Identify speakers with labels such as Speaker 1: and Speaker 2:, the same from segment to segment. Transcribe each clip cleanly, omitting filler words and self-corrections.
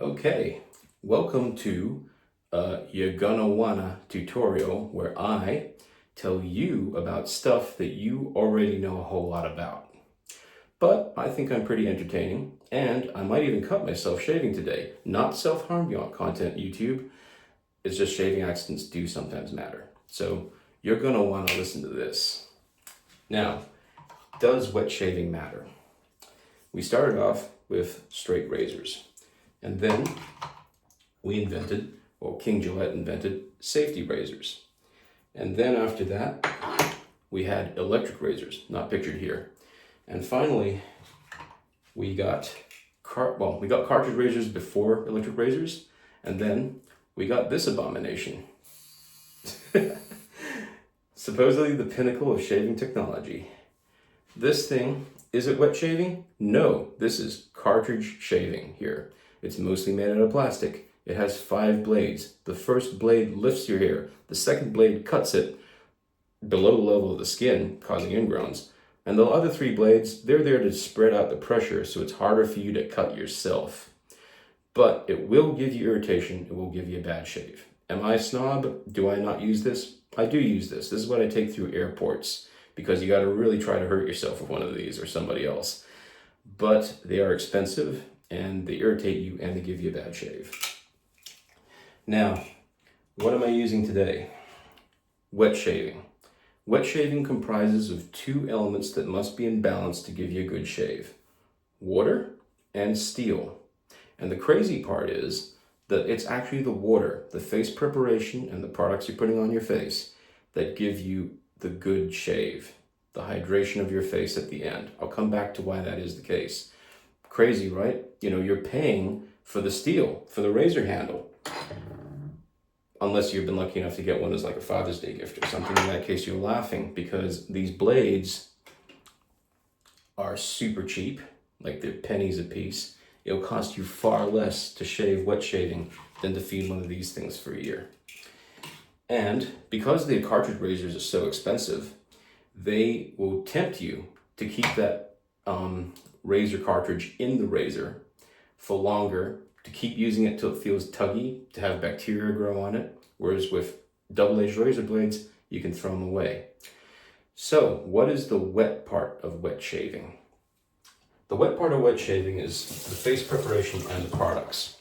Speaker 1: Okay, welcome to Yergonnawana tutorial where I tell you about stuff that you already know a whole lot about. But I think I'm pretty entertaining, and I might even cut myself shaving today. Not self-harm content, YouTube. It's just shaving accidents do sometimes matter. So you're gonna want to listen to this. Now, does wet shaving matter? We started off with straight razors. And then King Gillette invented safety razors. And then after that, we had electric razors, not pictured here. And finally, we got cartridge razors before electric razors, and then we got this abomination. Supposedly the pinnacle of shaving technology. This thing, is it wet shaving? No, this is cartridge shaving here. It's mostly made out of plastic. It has 5 blades. The first blade lifts your hair. The second blade cuts it below the level of the skin, causing ingrowns. And the other 3 blades, they're there to spread out the pressure so it's harder for you to cut yourself. But it will give you irritation. It will give you a bad shave. Am I a snob? Do I not use this? I do use this. This is what I take through airports because you got to really try to hurt yourself with one of these or somebody else. But they are expensive, and they irritate you, and they give you a bad shave. Now, what am I using today? Wet shaving. Wet shaving comprises of 2 elements that must be in balance to give you a good shave: water and steel. And the crazy part is that it's actually the water, the face preparation, and the products you're putting on your face that give you the good shave, the hydration of your face at the end. I'll come back to why that is the case. Crazy, right? You're paying for the steel, for the razor handle. Unless you've been lucky enough to get one as like a Father's Day gift or something. In that case, you're laughing because these blades are super cheap, like they're pennies a piece. It'll cost you far less to shave wet shaving than to feed one of these things for a year. And because the cartridge razors are so expensive, they will tempt you to keep that razor cartridge in the razor for longer, to keep using it till it feels tuggy, to have bacteria grow on it, whereas with double-edged razor blades, you can throw them away. So what is the wet part of wet shaving? The wet part of wet shaving is the face preparation and the products.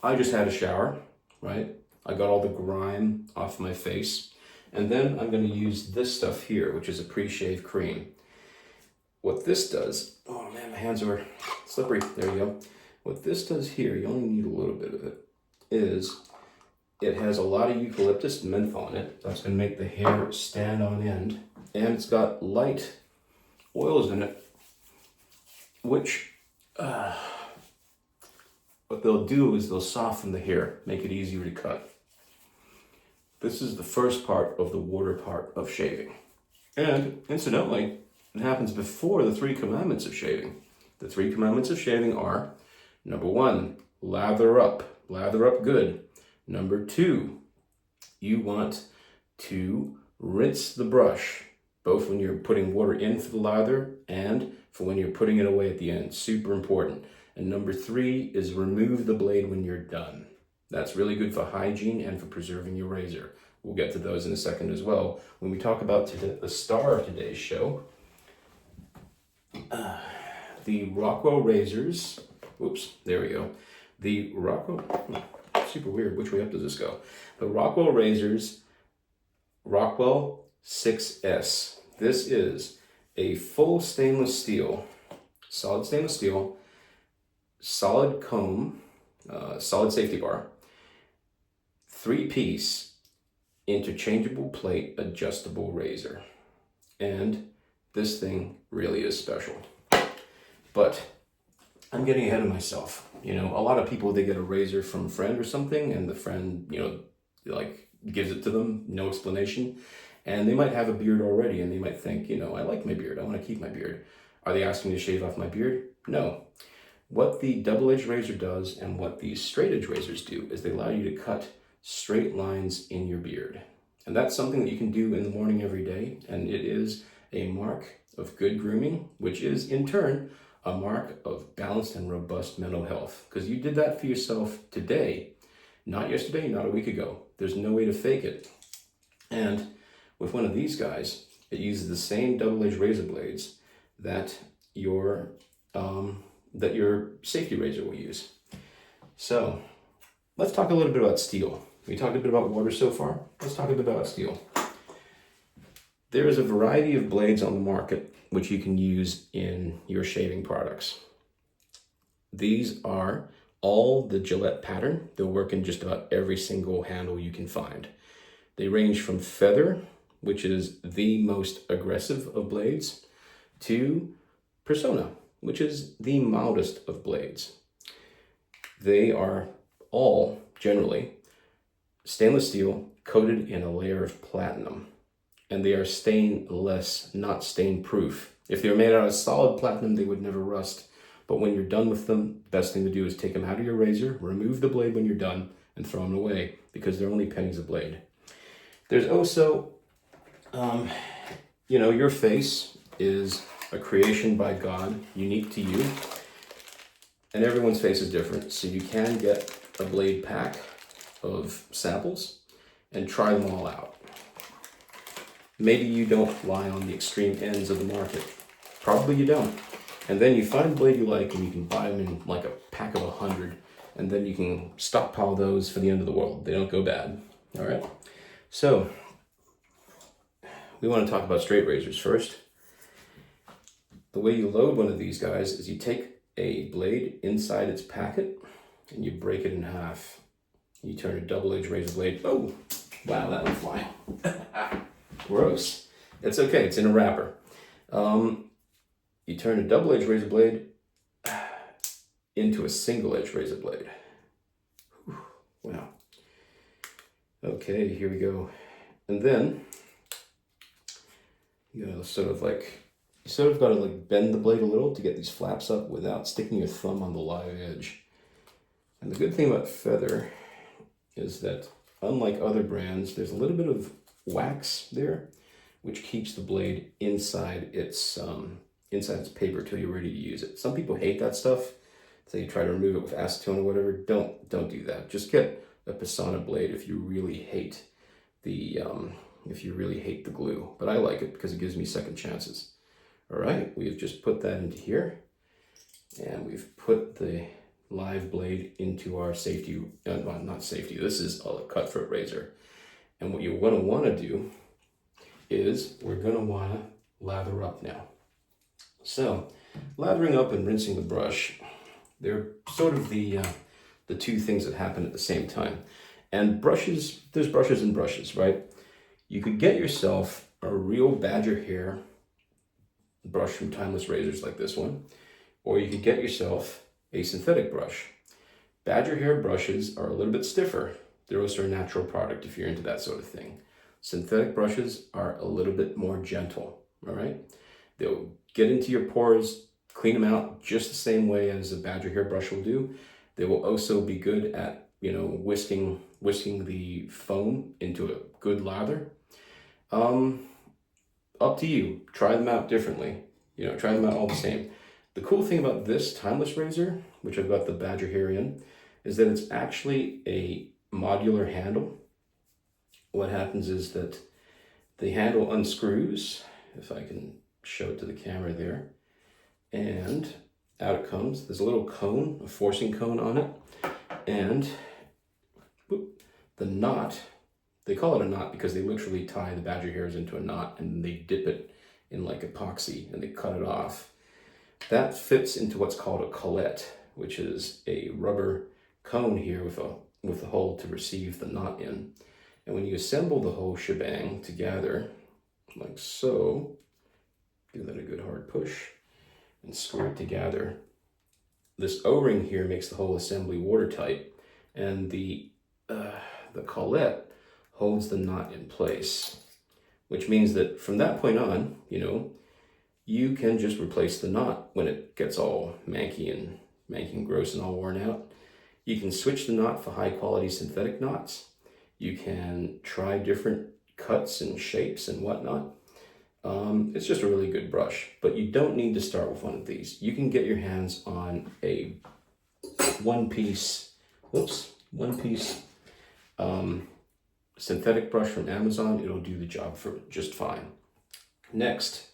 Speaker 1: I just had a shower, right? I got all the grime off my face. And then I'm going to use this stuff here, which is a pre-shave cream. What this does, oh man, my hands are slippery. There you go. What this does here, you only need a little bit of it, is it has a lot of eucalyptus menthol in it. That's going to make the hair stand on end. And it's got light oils in it, which what they'll do is they'll soften the hair, make it easier to cut. This is the first part of the water part of shaving. And incidentally, it happens before the 3 commandments of shaving. The 3 commandments of shaving are, number 1, lather up good. Number 2, you want to rinse the brush, both when you're putting water in for the lather and for when you're putting it away at the end. Super important. And number 3 is remove the blade when you're done. That's really good for hygiene and for preserving your razor. We'll get to those in a second as well when we talk about the star of today's show. The Rockwell razors. Oops, there we go. The Rockwell, super weird. Which way up does this go? The Rockwell razors, Rockwell 6S. This is a full stainless steel, solid stainless steel, solid comb, solid safety bar, 3-piece interchangeable plate adjustable razor. And this thing really is special. But I'm getting ahead of myself. A lot of people, they get a razor from a friend or something, and the friend, gives it to them, no explanation. And they might have a beard already, and they might think, I like my beard, I want to keep my beard. Are they asking me to shave off my beard? No. What the double-edged razor does and what these straight-edge razors do is they allow you to cut straight lines in your beard. And that's something that you can do in the morning every day, and it is a mark of good grooming, which is, in turn, a mark of balanced and robust mental health, because you did that for yourself today, not yesterday, not a week ago. There's no way to fake it. And with one of these guys, it uses the same double-edged razor blades that your safety razor will use. So let's talk a little bit about steel. We talked a bit about water so far. Let's talk a bit about steel. There is a variety of blades on the market which you can use in your shaving products. These are all the Gillette pattern. They'll work in just about every single handle you can find. They range from feather, which is the most aggressive of blades, to persona, which is the mildest of blades. They are all generally stainless steel coated in a layer of platinum, and they are stainless, not stain proof. If they were made out of solid platinum, they would never rust. But when you're done with them, best thing to do is take them out of your razor, remove the blade when you're done, and throw them away, because they're only pennies a blade. There's also, your face is a creation by God, unique to you, and everyone's face is different. So you can get a blade pack of samples and try them all out. Maybe you don't lie on the extreme ends of the market. Probably you don't. And then you find a blade you like, and you can buy them in like a pack of 100, and then you can stockpile those for the end of the world. They don't go bad. All right. So we want to talk about straight razors first. The way you load one of these guys is you take a blade inside its packet and you break it in half. You turn a double-edged razor blade. Oh, wow, that went flying. Gross. It's okay, it's in a wrapper. You turn a double-edged razor blade into a single-edged razor blade. Whew, wow. Okay, here we go. And then you sort of got to bend the blade a little to get these flaps up without sticking your thumb on the live edge. And the good thing about feather is that, unlike other brands, there's a little bit of wax there, which keeps the blade inside its paper till you're ready to use it. Some people hate that stuff, so you try to remove it with acetone or whatever. Don't do that. Just get a Persona blade if you really hate the glue. But I like it because it gives me second chances. All right, we've just put that into here, and we've put the live blade into our safety, not safety, this is a cutthroat razor. And what you're going to want to do is we're going to want to lather up now. So lathering up and rinsing the brush, they're sort of the two things that happen at the same time. And brushes, there's brushes and brushes, right? You could get yourself a real badger hair brush from Timeless Razors like this one, or you could get yourself a synthetic brush. Badger hair brushes are a little bit stiffer. They're also a natural product if you're into that sort of thing. Synthetic brushes are a little bit more gentle, all right? They'll get into your pores, clean them out just the same way as a badger hair brush will do. They will also be good at, whisking the foam into a good lather. Up to you. Try them out differently. Try them out all the same. The cool thing about this Timeless razor, which I've got the badger hair in, is that it's actually a modular handle. What happens is that the handle unscrews, if I can show it to the camera there, and out it comes. There's a little cone, a forcing cone on it, and the knot, they call it a knot because they literally tie the badger hairs into a knot and they dip it in like epoxy and they cut it off. That fits into what's called a collet, which is a rubber cone here with a hole to receive the knot in. And when you assemble the whole shebang together, like so, give that a good hard push and screw it together. This O-ring here makes the whole assembly watertight, and the collet holds the knot in place, which means that from that point on, you can just replace the knot when it gets all manky and gross and all worn out. You can switch the knot for high quality synthetic knots. You can try different cuts and shapes and whatnot. It's just a really good brush, but you don't need to start with one of these. You can get your hands on a one-piece synthetic brush from Amazon. It'll do the job for just fine. Next,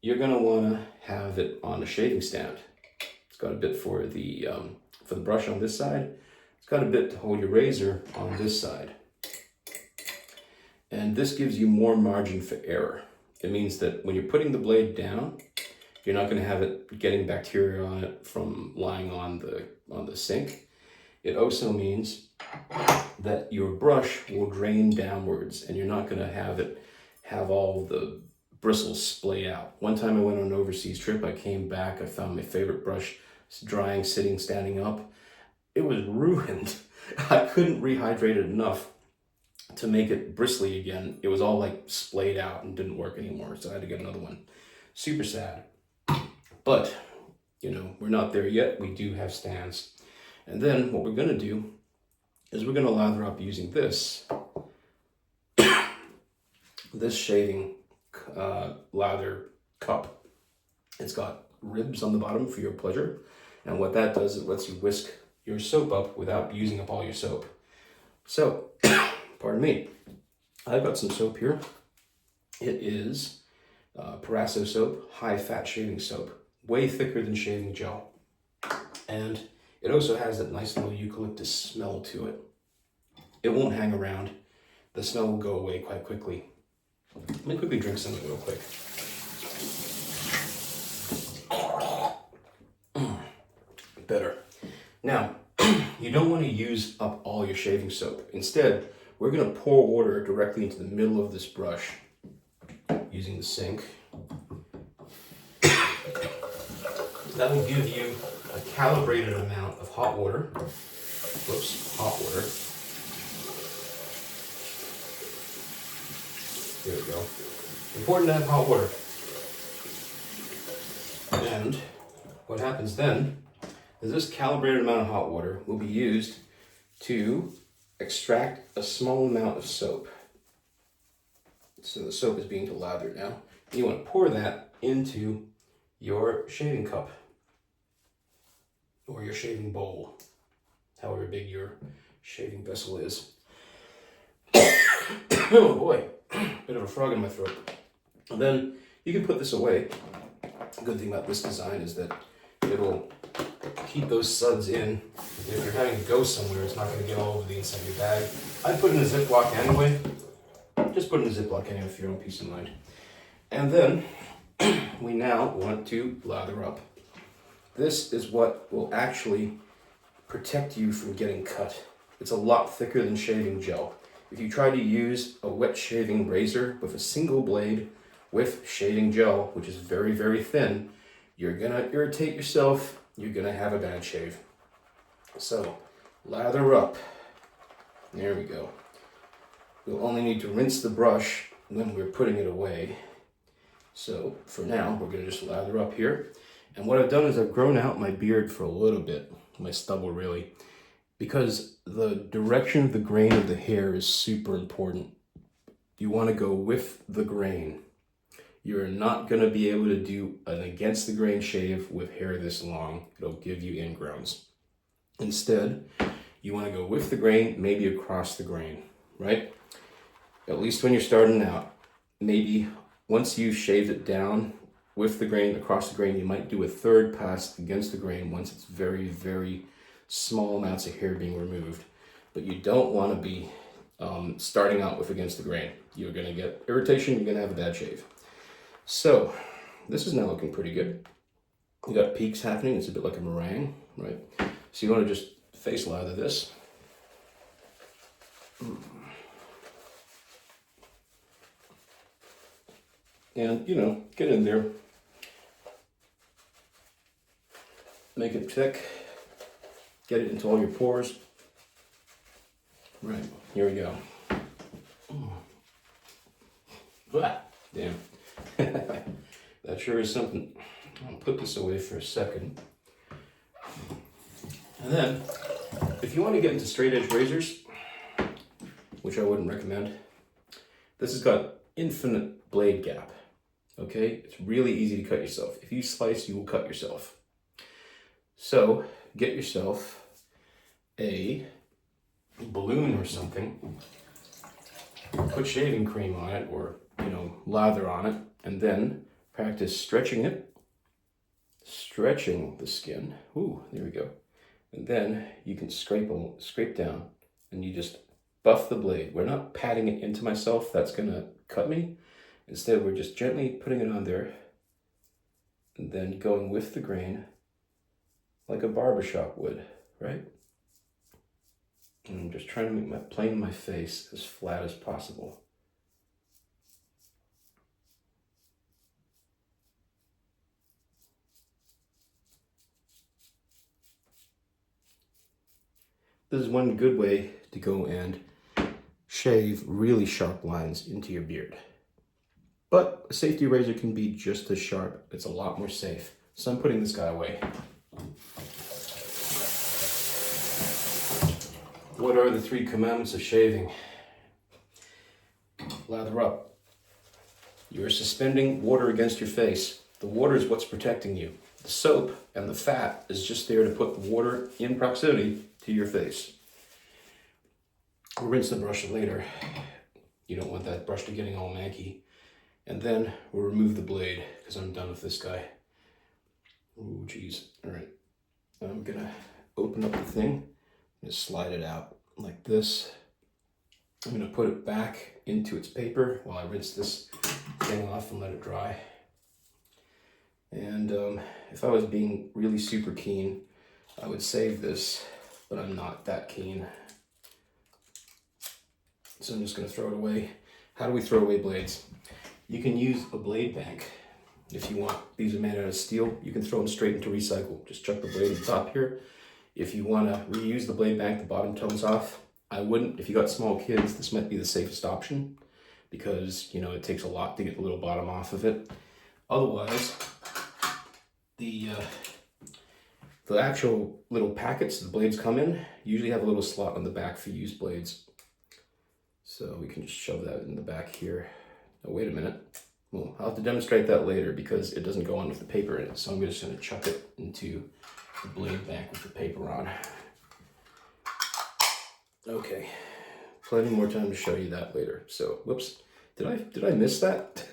Speaker 1: you're gonna wanna have it on a shaving stand. It's got a bit for the brush on this side. It's got a bit to hold your razor on this side. And this gives you more margin for error. It means that when you're putting the blade down, you're not going to have it getting bacteria on it from lying on the sink. It also means that your brush will drain downwards and you're not going to have all the bristles splay out. One time I went on an overseas trip, I came back, I found my favorite brush drying, sitting, standing up. It was ruined. I couldn't rehydrate it enough to make it bristly again. It was all like splayed out and didn't work anymore, so I had to get another one. Super sad. But, you know, we're not there yet. We do have stands. And then what we're gonna do is we're gonna lather up using this shaving lather cup. It's got ribs on the bottom for your pleasure. And what that does, it lets you whisk your soap up without using up all your soap. So, pardon me, I've got some soap here. It is Parasso soap, high-fat shaving soap, way thicker than shaving gel. And it also has that nice little eucalyptus smell to it. It won't hang around. The smell will go away quite quickly. Let me quickly drink something real quick. Better. Now, you don't want to use up all your shaving soap. Instead, we're going to pour water directly into the middle of this brush using the sink. That will give you a calibrated amount of hot water. Whoops, hot water. There we go. Important to have hot water. And what happens then is this calibrated amount of hot water will be used to extract a small amount of soap. So the soap is being lathered now. You want to pour that into your shaving cup or your shaving bowl, however big your shaving vessel is. Oh boy, bit of a frog in my throat. And then you can put this away. The good thing about this design is that it'll keep those suds in. If you're having to go somewhere, it's not going to get all over the inside of your bag. I put it in a Ziploc anyway. Just put it in a Ziploc anyway for your own peace of mind. And then we now want to lather up. This is what will actually protect you from getting cut. It's a lot thicker than shaving gel. If you try to use a wet shaving razor with a single blade with shaving gel, which is very, very thin, you're gonna irritate yourself. You're gonna have a bad shave. So, lather up. There we go. We'll only need to rinse the brush when we're putting it away. So, for now, we're gonna just lather up here. And what I've done is I've grown out my beard for a little bit, my stubble really, because the direction of the grain of the hair is super important. You wanna go with the grain. You're not going to be able to do an against the grain shave with hair this long. It'll give you ingrowns. Instead, you want to go with the grain, maybe across the grain, right? At least when you're starting out. Maybe once you've shaved it down with the grain, across the grain, you might do a third pass against the grain once it's very, very small amounts of hair being removed. But you don't want to be starting out with against the grain. You're going to get irritation, you're going to have a bad shave. So, this is now looking pretty good. You got peaks happening, it's a bit like a meringue, right? So you want to just face lather this. And, you know, get in there. Make it thick. Get it into all your pores. Right, here we go. Ah, damn. That sure is something. I'll put this away for a second. And then, if you want to get into straight edge razors, which I wouldn't recommend, this has got infinite blade gap. Okay, it's really easy to cut yourself. If you slice, you will cut yourself. So get yourself a balloon or something, put shaving cream on it, or lather on it, and then practice stretching it, stretching the skin. Ooh, there we go. And then you can scrape down, and you just buff the blade. We're not patting it into myself, that's gonna cut me. Instead, we're just gently putting it on there, and then going with the grain, like a barbershop would, right? And I'm just trying to make plane my face as flat as possible. This is one good way to go and shave really sharp lines into your beard. But a safety razor can be just as sharp. It's a lot more safe. So I'm putting this guy away. What are the 3 commandments of shaving? Lather up. You are suspending water against your face. The water is what's protecting you. The soap and the fat is just there to put the water in proximity to your face. We'll rinse the brush later. You don't want that brush to getting all manky. And then we'll remove the blade because I'm done with this guy. Oh, geez. All right. I'm gonna open up the thing and slide it out like this. I'm gonna put it back into its paper while I rinse this thing off and let it dry. And if I was being really super keen, I would save this, but I'm not that keen. So I'm just gonna throw it away. How do we throw away blades? You can use a blade bank if you want. These are made out of steel. You can throw them straight into recycle. Just chuck the blade at the top here. If you want to reuse the blade bank, the bottom comes off. I wouldn't. If you got small kids, this might be the safest option because, it takes a lot to get the little bottom off of it. Otherwise, the actual little packets the blades come in usually have a little slot on the back for used blades. So we can just shove that in the back here. Oh, wait a minute. Well, I'll have to demonstrate that later because it doesn't go on with the paper in it. So I'm just going to chuck it into the blade bank with the paper on. Okay, plenty more time to show you that later. So, whoops, did I miss that?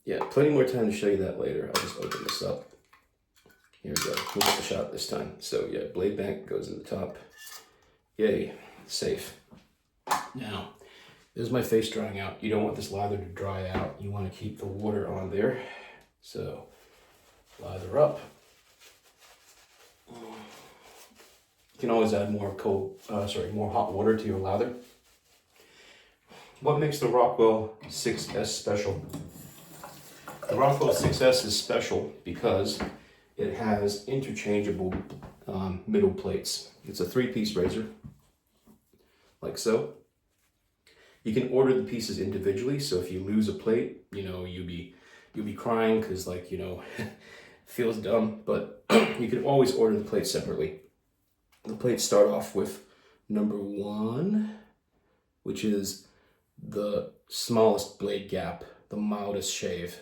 Speaker 1: Yeah, plenty more time to show you that later. I'll just open this up. Here we go. We'll get the shot this time. So yeah, blade bank goes in the top. Yay, safe. Now, this is my face drying out. You don't want this lather to dry out. You want to keep the water on there. So, lather up. You can always add more more hot water to your lather. What makes the Rockwell 6S special? The Rockwell 6S is special because it has interchangeable middle plates. It's a 3-piece razor, like so. You can order the pieces individually, so if you lose a plate, you'll be crying because feels dumb, but you can always order the plates separately. The plates start off with number 1, which is the smallest blade gap, the mildest shave.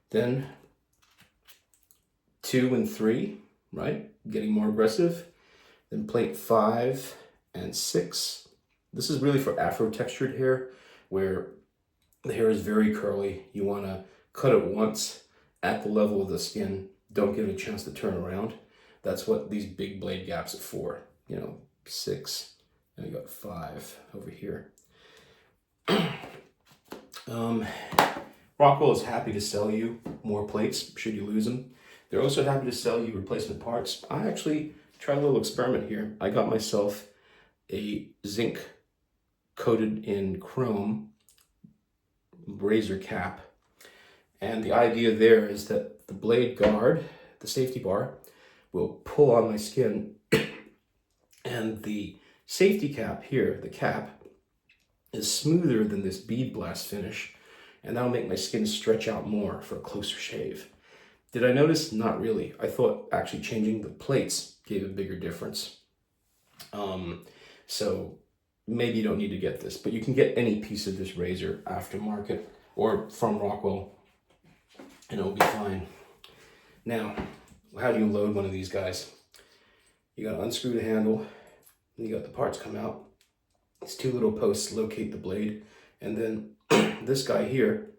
Speaker 1: Then 2 and 3, right? Getting more aggressive. Then plate 5 and 6. This is really for afro textured hair where the hair is very curly. You want to cut it once at the level of the skin. Don't give it a chance to turn around. That's what these big blade gaps are for. 6, and we got 5 over here. Rockwell is happy to sell you more plates should you lose them. They're also happy to sell you replacement parts. I actually tried a little experiment here. I got myself a zinc coated in chrome razor cap. And the idea there is that the blade guard, the safety bar, will pull on my skin and the safety cap here, the cap, is smoother than this bead blast finish, and that'll make my skin stretch out more for a closer shave. Did I notice? Not really. I thought actually changing the plates gave a bigger difference. So maybe you don't need to get this, but you can get any piece of this razor aftermarket or from Rockwell, and it'll be fine. Now, how do you load one of these guys? You gotta unscrew the handle, and you got the parts come out. These two little posts locate the blade, and then this guy here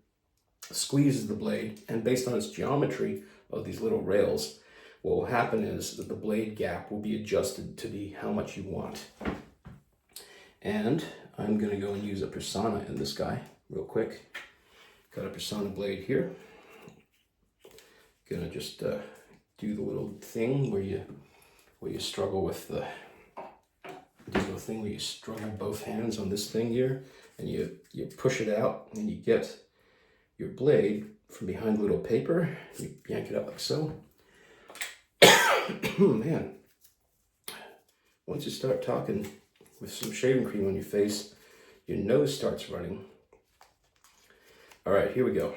Speaker 1: squeezes the blade, and based on its geometry of these little rails, what will happen is that the blade gap will be adjusted to be how much you want. And I'm gonna go and use a Personna in this guy real quick. Got a Personna blade here. Gonna just do the little thing where you struggle with the little thing where you struggle both hands on this thing here, and you push it out, and you get your blade from behind the little paper. You yank it up like so. Man, once you start talking with some shaving cream on your face, your nose starts running. All right, here we go.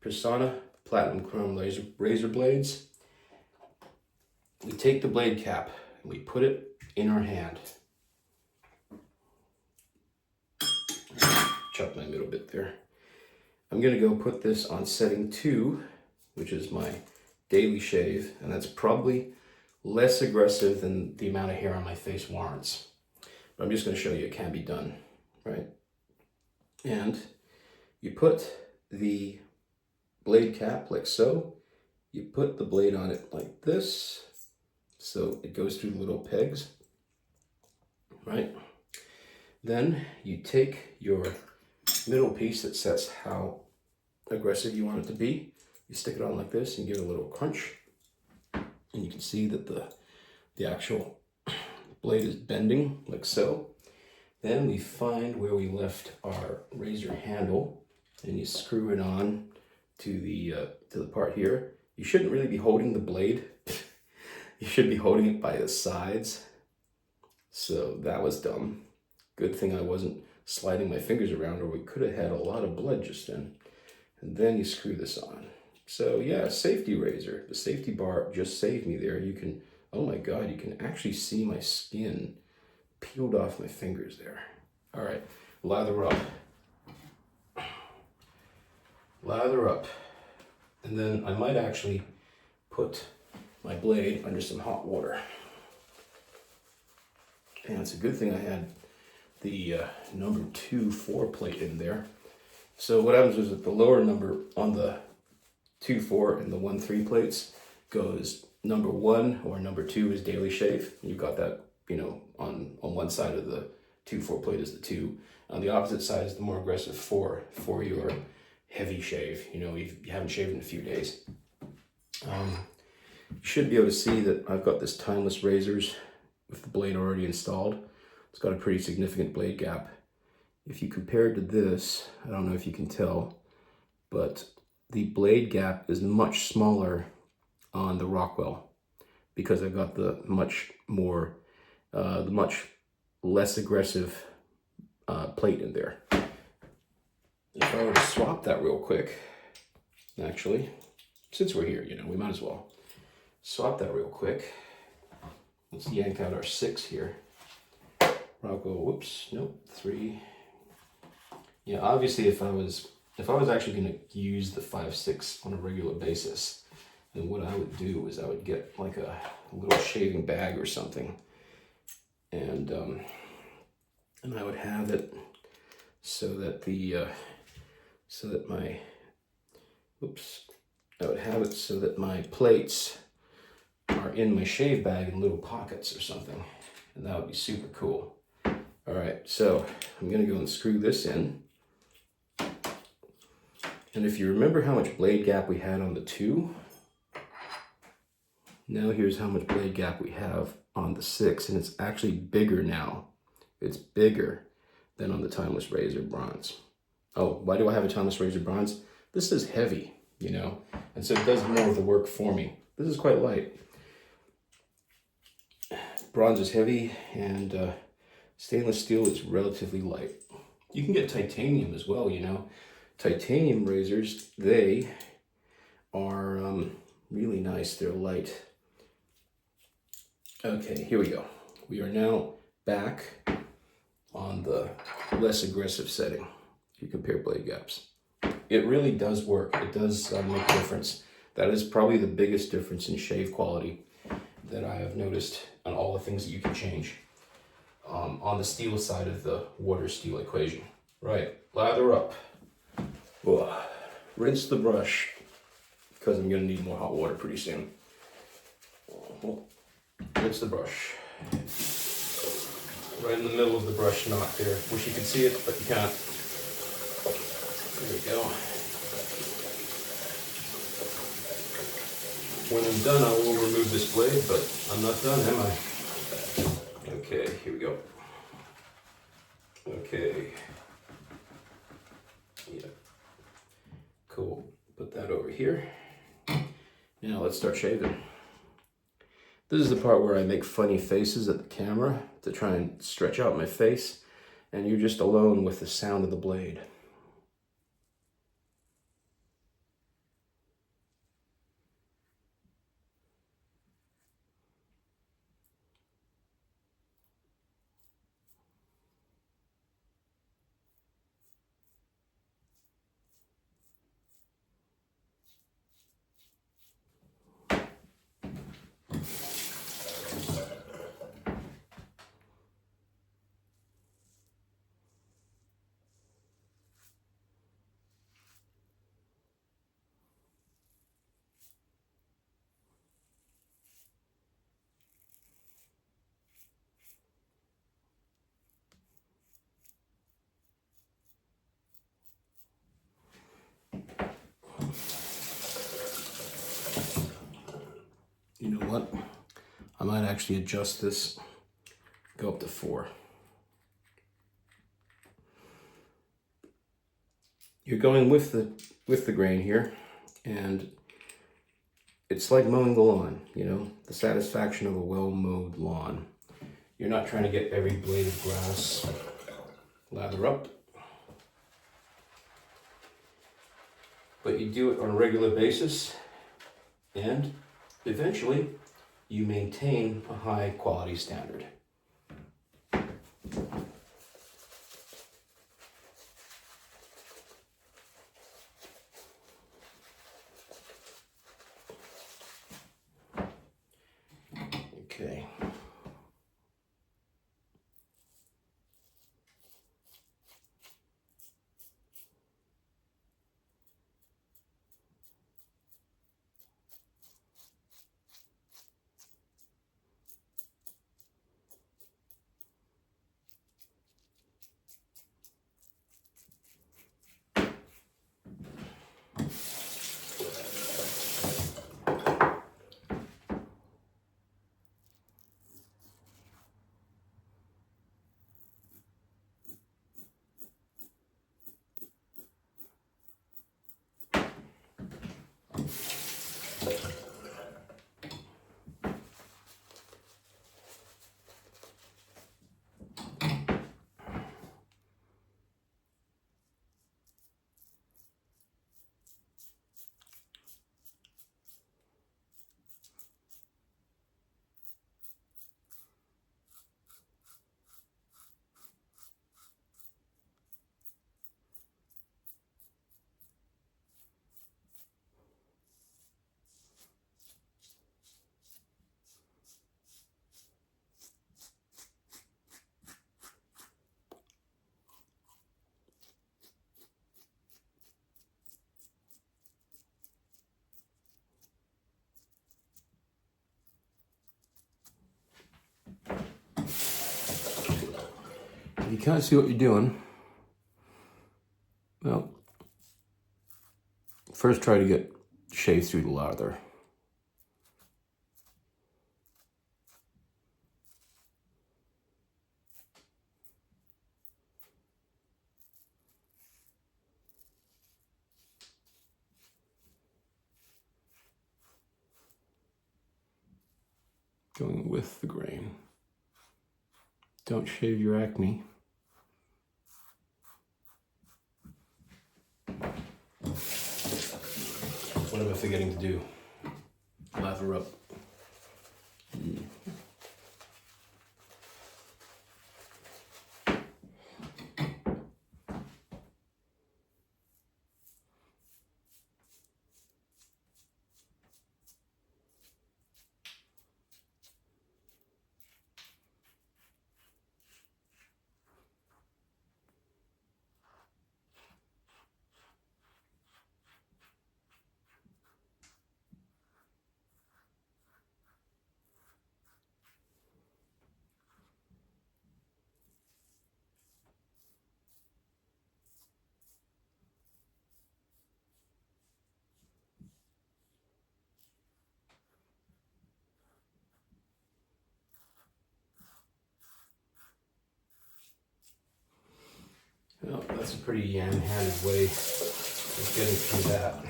Speaker 1: Personna Platinum Chrome razor blades. We take the blade cap and we put it in our hand. Chop my middle bit there. I'm gonna go put this on setting 2, which is my daily shave, and that's probably less aggressive than the amount of hair on my face warrants. But I'm just gonna show you it can be done, right? And you put the blade cap like so. You put the blade on it like this, so it goes through the little pegs, right? Then you take your middle piece that sets how aggressive you want it to be. You stick it on like this and give it a little crunch, and you can see that the actual blade is bending like so. Then we find where we left our razor handle, and you screw it on to the part here. You shouldn't really be holding the blade. You should be holding it by the sides. So that was dumb. Good thing I wasn't sliding my fingers around, or we could have had a lot of blood just then. And then you screw this on. So yeah, safety razor. The safety bar just saved me there. You can, oh my God, you can actually see my skin peeled off my fingers there. All right, lather up. Lather up. And then I might actually put my blade under some hot water. And it's a good thing I had the number 2-4 plate in there. So what happens is that the lower number on the 2-4 and the 1-3 plates goes number 1 or number 2 is daily shave. You've got that, you know, on one side of the 2-4 plate is the 2. On the opposite side is the more aggressive 4 for your heavy shave. You know, you haven't shaved in a few days. You should be able to see that I've got this timeless razors with the blade already installed. It's got a pretty significant blade gap. If you compare it to this, I don't know if you can tell, but the blade gap is much smaller on the Rockwell because I've got the much less aggressive plate in there. If I were to swap that real quick, actually, since we're here, you know, we might as well swap that real quick. Let's yank out our 6 here. Rockwell, whoops, nope, 3. Yeah, obviously if I was actually gonna use the 5/6 on a regular basis, then what I would do is I would get like a little shaving bag or something, and I would have it so that my plates are in my shave bag in little pockets or something, and that would be super cool. All right, so I'm gonna go and screw this in. And if you remember how much blade gap we had on the 2, now here's how much blade gap we have on the 6, and it's actually bigger now. It's bigger than on the Timeless Razor Bronze. Oh, why do I have a Timeless Razor Bronze? This is heavy, you know, and so it does more of the work for me. This is quite light. Bronze is heavy, and stainless steel is relatively light. You can get titanium as well, you know. Titanium razors, they are really nice. They're light. Okay, here we go. We are now back on the less aggressive setting. If you compare blade gaps, it really does work. It does make a difference. That is probably the biggest difference in shave quality that I have noticed on all the things that you can change on the steel side of the water steel equation. Right, lather up. Whoa. Rinse the brush because I'm gonna need more hot water pretty soon. Rinse the brush. Right in the middle of the brush knot there. Wish you could see it, but you can't. There we go. When I'm done, I will remove this blade, but I'm not done, am I? Okay, here we go. Okay. Yeah. Cool. Put that over here. Now let's start shaving. This is the part where I make funny faces at the camera to try and stretch out my face, and you're just alone with the sound of the blade. You know what? I might actually adjust this, go up to 4. You're going with the grain here, and it's like mowing the lawn, you know, the satisfaction of a well-mowed lawn. You're not trying to get every blade of grass. Lather up. But you do it on a regular basis, and eventually you maintain a high quality standard. Okay. If you can't see what you're doing, well, first try to get shave through the lather. Going with the grain. Don't shave your acne. What am I forgetting to do? Lather up. that's a pretty ham-handed way of getting through that.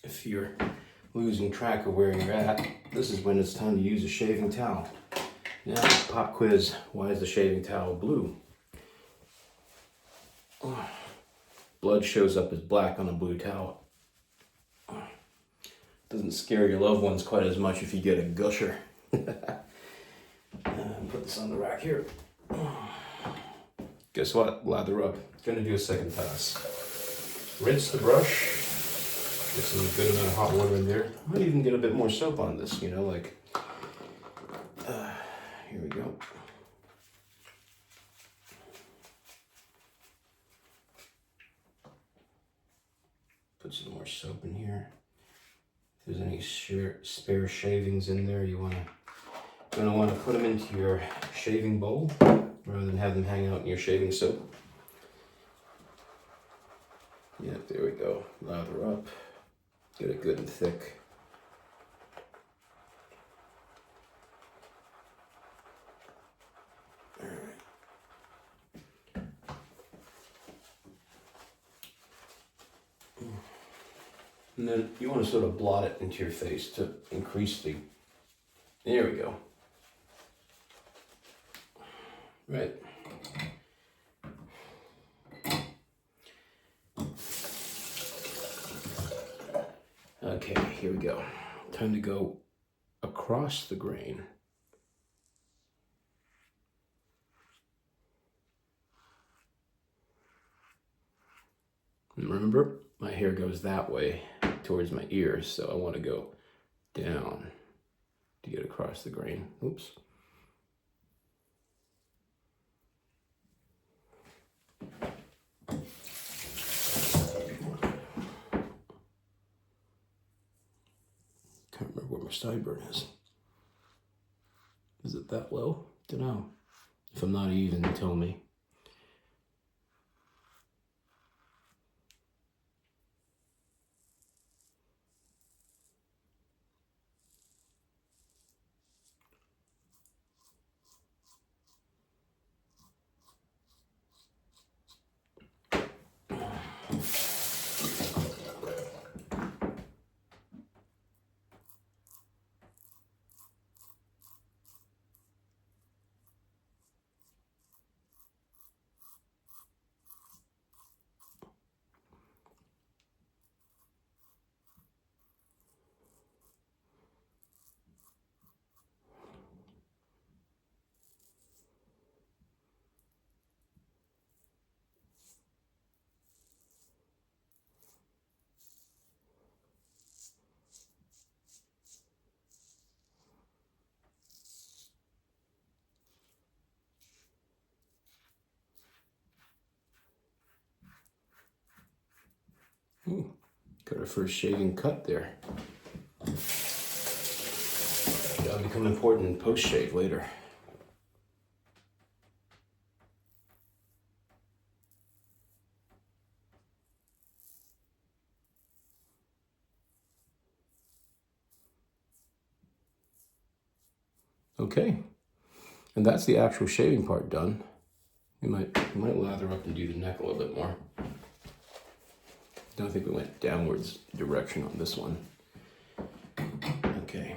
Speaker 1: If you're losing track of where you're at, this is when it's time to use a shaving towel. Now, pop quiz, why is the shaving towel blue? Blood shows up as black on a blue towel. Doesn't scare your loved ones quite as much if you get a gusher. Put this on the rack here. Guess what? Lather up. Gonna do a second pass. Rinse the brush. Get some good amount of hot water in there. Might even get a bit more soap on this, you know, like, here we go. Put some more soap in here. If there's any spare shavings in there, you're gonna want to put them into your shaving bowl rather than have them hang out in your shaving soap. Yeah, there we go. Lather up. Get it good and thick. All right. And then you want to sort of blot it into your face to increase the... There we go. Right. Okay, here we go. Time to go across the grain. And remember, my hair goes that way towards my ears, so I want to go down to get across the grain. Oops. Can't remember where my sideburn is. Is it that low? Dunno. If I'm not even, tell me. Ooh, got our first shaving cut there. That'll become important in post-shave later. Okay, and that's the actual shaving part done. We might lather up and do the neck a little bit more. Don't think we went downwards direction on this one. Okay.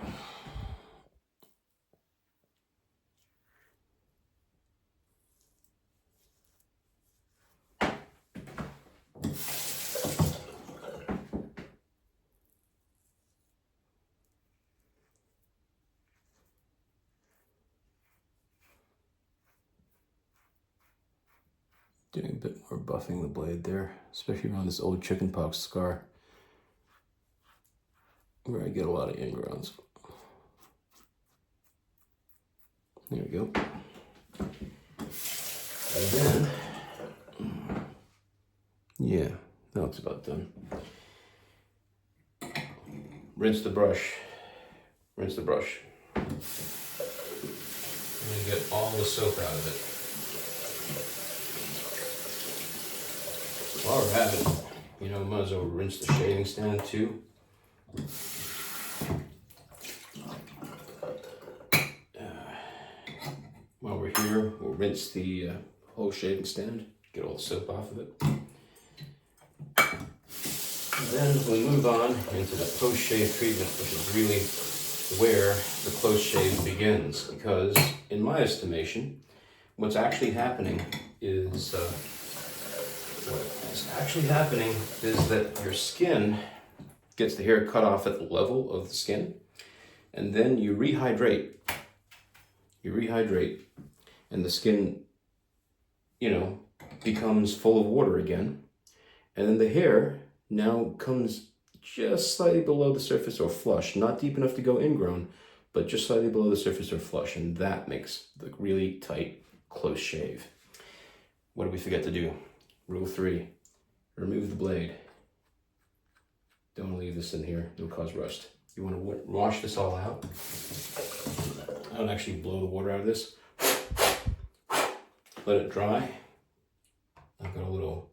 Speaker 1: Doing a bit more buffing the blade there, especially around this old chickenpox scar where I get a lot of ingrowns. There we go. And then, yeah, now it's about done. Rinse the brush. Rinse the brush. And get all the soap out of it. While we're at it, you know, might as well rinse the shaving stand too. While we're here, we'll rinse the whole shaving stand. get all the soap off of it. And then we move on into the post-shave treatment, which is really where the close shave begins, because in my estimation, what's actually happening is that your skin gets the hair cut off at the level of the skin, and then you rehydrate. And the skin, becomes full of water again, and then the hair now comes just slightly below the surface or flush, not deep enough to go ingrown, but just slightly below the surface or flush, and that makes the really tight, close shave. What did we forget to do? Rule 3, remove the blade. Don't leave this in here, it'll cause rust. You want to wash this all out. I don't actually blow the water out of this. Let it dry. I've got a little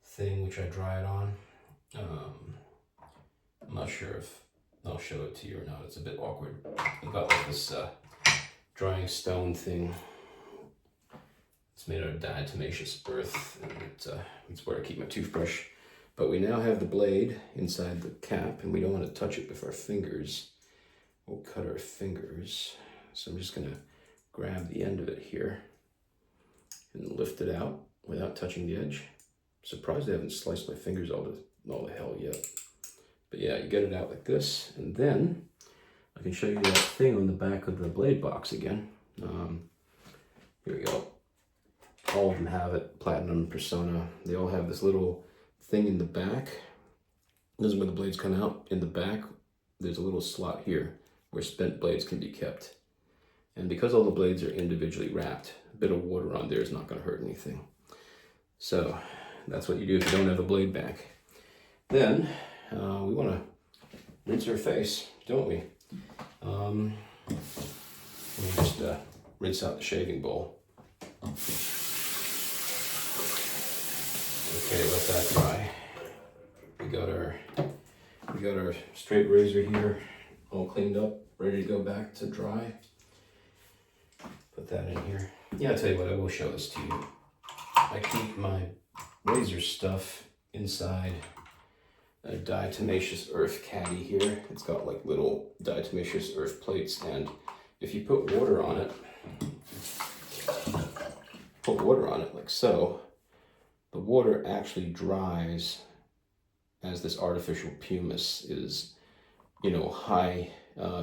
Speaker 1: thing which I dry it on. I'm not sure if I'll show it to you or not. It's a bit awkward. I've got like this drying stone thing. It's made out of diatomaceous earth, and it's where I keep my toothbrush. But we now have the blade inside the cap, and we don't want to touch it with our fingers. We'll cut our fingers. So I'm just going to grab the end of it here and lift it out without touching the edge. Surprised I haven't sliced my fingers all the hell yet. But yeah, you get it out like this, and then I can show you that thing on the back of the blade box again. Here we go. All of them have it, Platinum, Persona. They all have this little thing in the back. This is where the blades come out. In the back, there's a little slot here where spent blades can be kept. And because all the blades are individually wrapped, a bit of water on there is not going to hurt anything. So that's what you do if you don't have a blade back. Then we want to rinse our face, don't we? Let me just rinse out the shaving bowl. Okay, let that dry. We got our straight razor here, all cleaned up, ready to go back to dry. Put that in here. Yeah, I'll tell you what, I will show this to you. I keep my razor stuff inside a diatomaceous earth caddy here. It's got like little diatomaceous earth plates, and if you put water on it like so, the water actually dries as this artificial pumice is, high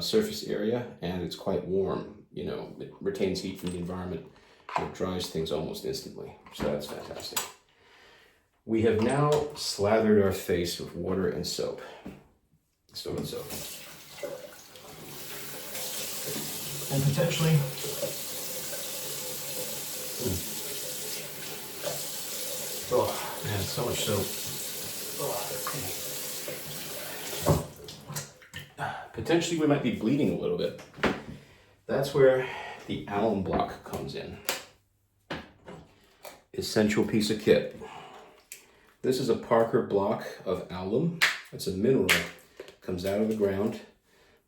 Speaker 1: surface area, and it's quite warm. It retains heat from the environment, and it dries things almost instantly. So that's fantastic. We have now slathered our face with water and soap. Stone and soap. And potentially, oh man, so much soap. Potentially we might be bleeding a little bit. That's where the alum block comes in. Essential piece of kit. This is a Parker block of alum. It's a mineral. Comes out of the ground.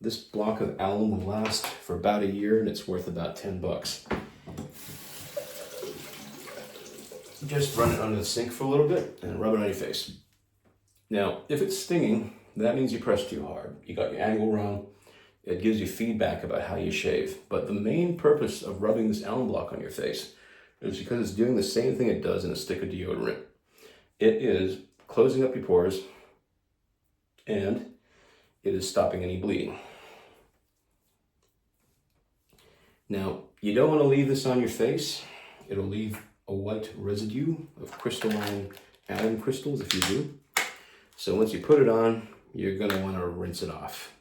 Speaker 1: This block of alum will last for about a year, and it's worth about $10. Just run it under the sink for a little bit and rub it on your face. Now, if it's stinging, that means you pressed too hard. You got your angle wrong. It gives you feedback about how you shave. But the main purpose of rubbing this alum block on your face is because it's doing the same thing it does in a stick of deodorant. It is closing up your pores, and it is stopping any bleeding. Now, you don't want to leave this on your face. It'll leave a white residue of crystalline atom crystals if you do. So once you put it on, you're going to want to rinse it off.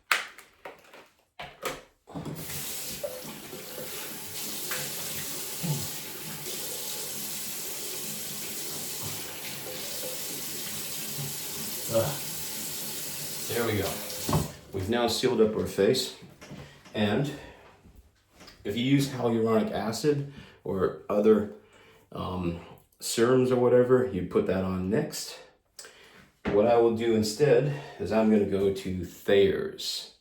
Speaker 1: There we go. We've now sealed up our face, and if you use hyaluronic acid or other serums or whatever, you put that on next. What I will do instead is I'm going to go to Thayer's.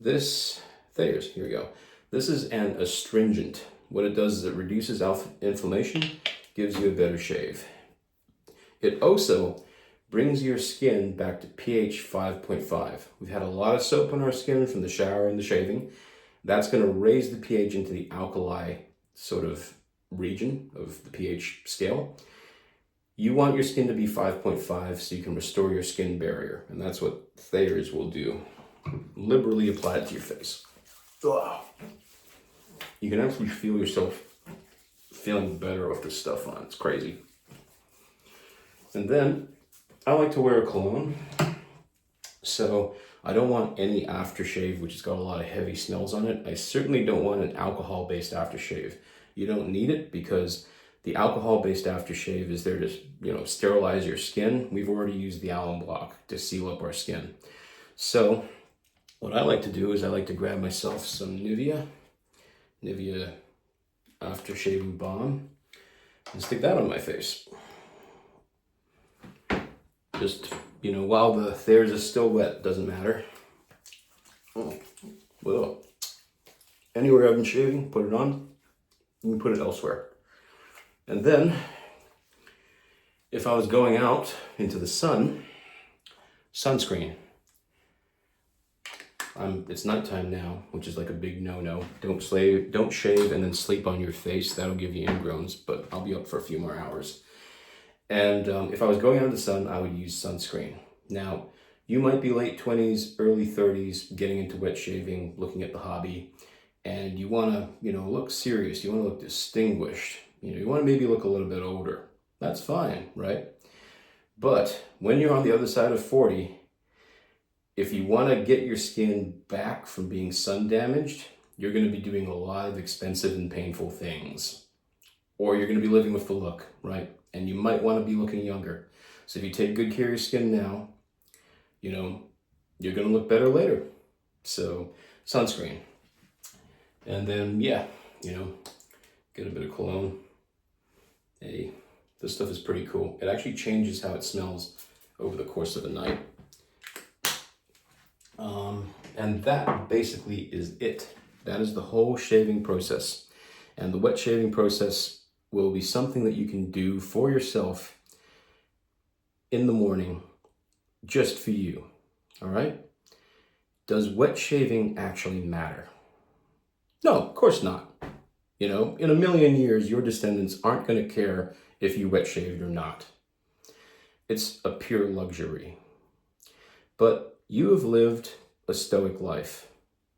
Speaker 1: Thayer's, here we go. This is an astringent. What it does is it reduces inflammation, gives you a better shave. It also brings your skin back to pH 5.5. We've had a lot of soap on our skin from the shower and the shaving. That's going to raise the pH into the alkali sort of region of the pH scale. You want your skin to be 5.5 so you can restore your skin barrier. And that's what Thayer's will do. Liberally apply it to your face. Ugh. You can actually feel yourself feeling better with this stuff on. It's crazy. And then I like to wear a cologne. So I don't want any aftershave which has got a lot of heavy smells on it. I certainly don't want an alcohol-based aftershave. You don't need it because the alcohol-based aftershave is there to, sterilize your skin. We've already used the alum block to seal up our skin. So what I like to do is I like to grab myself some Nivea after shaving balm and stick that on my face. Just, while the Thayer's is still wet, doesn't matter. Well, anywhere I've been shaving, put it on. You can put it elsewhere. And then, if I was going out into the sun, sunscreen. It's nighttime now, which is like a big no-no. Don't shave and then sleep on your face. That'll give you ingrowns, but I'll be up for a few more hours. And if I was going out in the sun, I would use sunscreen. Now, you might be late 20s, early 30s, getting into wet shaving, looking at the hobby, and you want to, look serious. You want to look distinguished. You want to maybe look a little bit older. That's fine, right? But when you're on the other side of 40, if you want to get your skin back from being sun damaged, you're going to be doing a lot of expensive and painful things. Or you're going to be living with the look, right? And you might want to be looking younger. So if you take good care of your skin now, you're going to look better later. So sunscreen. And then, get a bit of cologne. Hey, this stuff is pretty cool. It actually changes how it smells over the course of a night. And that basically is it. That is the whole shaving process. And the wet shaving process will be something that you can do for yourself in the morning, just for you. All right? Does wet shaving actually matter? No, of course not. In a million years, your descendants aren't going to care if you wet shaved or not. It's a pure luxury. But you have lived a stoic life.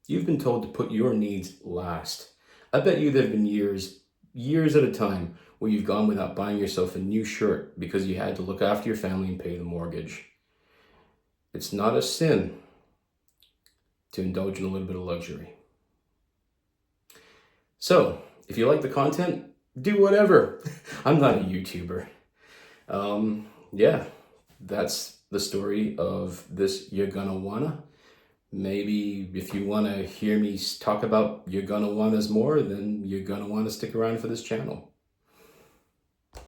Speaker 1: You've been told to put your needs last. I bet you there have been years at a time where you've gone without buying yourself a new shirt because you had to look after your family and pay the mortgage. It's not a sin to indulge in a little bit of luxury. So, if you like the content, do whatever. I'm not a YouTuber. That's the story of this Yergonnawana. Maybe if you want to hear me talk about Yergonnawanas more, then you're going to want to stick around for this channel.